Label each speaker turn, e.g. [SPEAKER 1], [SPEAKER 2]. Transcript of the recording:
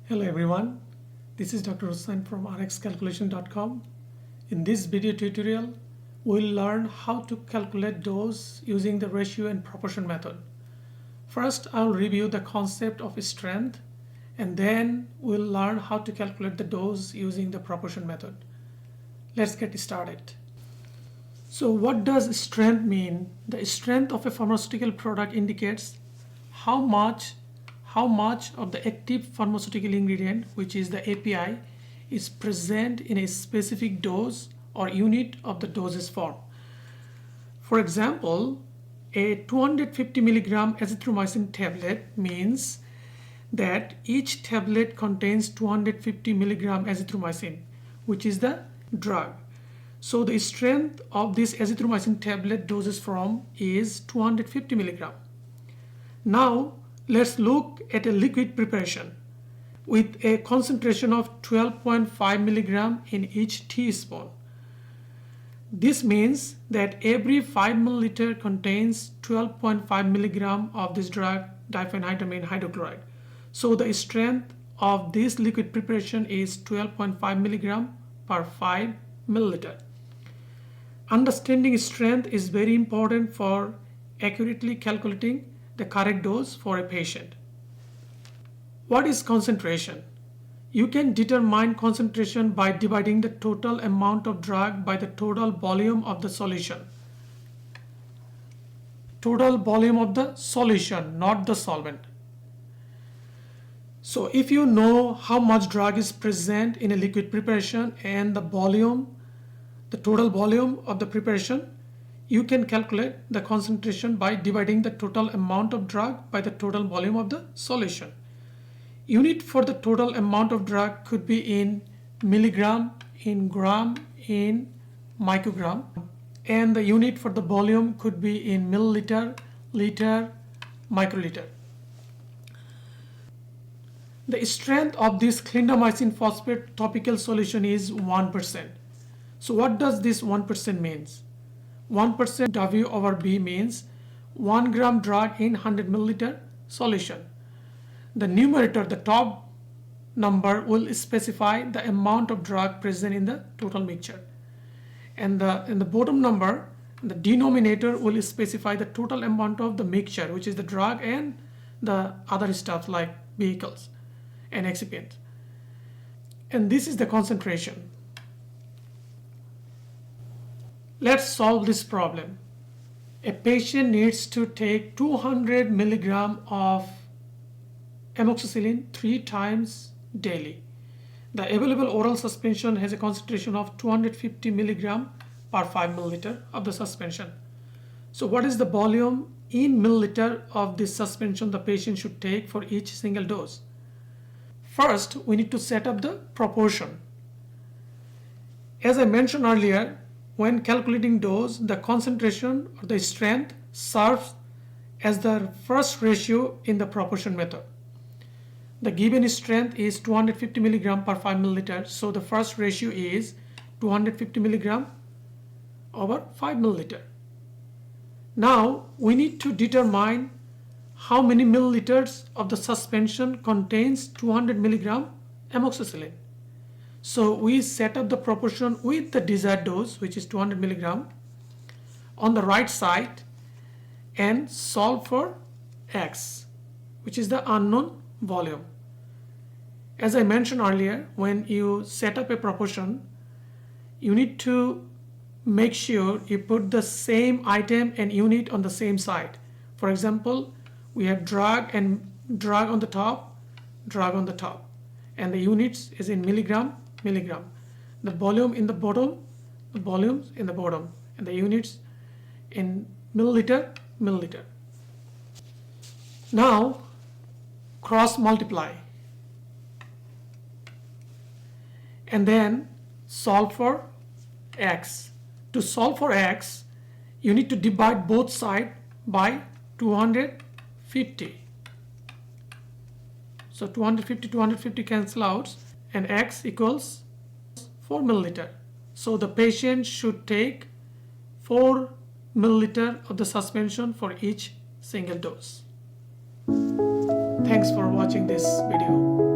[SPEAKER 1] Hello everyone, this is Dr. Hussain from rxcalculation.com. In this video tutorial, we'll learn how to calculate dose using the ratio and proportion method. First, I'll review the concept of strength, and then we'll learn how to calculate the dose using the proportion method. Let's get started. So what does strength mean? The strength of a pharmaceutical product indicates how much of the active pharmaceutical ingredient, which is the API, is present in a specific dose or unit of the dosage form. For example, a 250 milligram azithromycin tablet means that each tablet contains 250 milligram azithromycin, which is the drug. So the strength of this azithromycin tablet dosage form is 250 milligram. Now let's look at a liquid preparation with a concentration of 12.5 milligram in each teaspoon. This means that every 5 milliliter contains 12.5 milligram of this drug diphenhydramine hydrochloride. So the strength of this liquid preparation is 12.5 milligram per 5 milliliter. Understanding strength is very important for accurately calculating the correct dose for a patient. What is concentration? You can determine concentration by dividing the total amount of drug by the total volume of the solution. Total volume of the solution, not the solvent. So if you know how much drug is present in a liquid preparation and the total volume of the preparation, you can calculate the concentration by dividing the total amount of drug by the total volume of the solution. Unit for the total amount of drug could be in milligram, in gram, in microgram, and the unit for the volume could be in milliliter, liter, microliter. The strength of this clindamycin phosphate topical solution is 1%. So what does this 1% means? 1% W over B means 1 gram drug in 100 milliliter solution. The numerator, the top number, will specify the amount of drug present in the total mixture. And the bottom number, the denominator, will specify the total amount of the mixture, which is the drug and the other stuff like vehicles and excipients. And this is the concentration. Let's solve this problem. A patient needs to take 200 milligram of amoxicillin 3 times daily. The available oral suspension has a concentration of 250 milligram per 5 milliliter of the suspension. So what is the volume in milliliter of this suspension the patient should take for each single dose? First, we need to set up the proportion. As I mentioned earlier, when calculating dose, the concentration or the strength serves as the first ratio in the proportion method. The given strength is 250 milligram per 5 milliliter, so the first ratio is 250 milligram over 5 milliliter. Now we need to determine how many milliliters of the suspension contains 200 milligram amoxicillin. So we set up the proportion with the desired dose, which is 200 milligram, on the right side and solve for X, which is the unknown volume. As I mentioned earlier, when you set up a proportion, you need to make sure you put the same item and unit on the same side. For example, we have drug and drug on the top, and the units is in milligram. The volume in the bottom, the volumes in the bottom, and the units in milliliter. Now cross multiply and then solve for X. To solve for X, you need to divide both sides by 250. So 250 cancel out, and X equals 4 milliliter. So the patient should take 4 milliliter of the suspension for each single dose. Thanks for watching this video.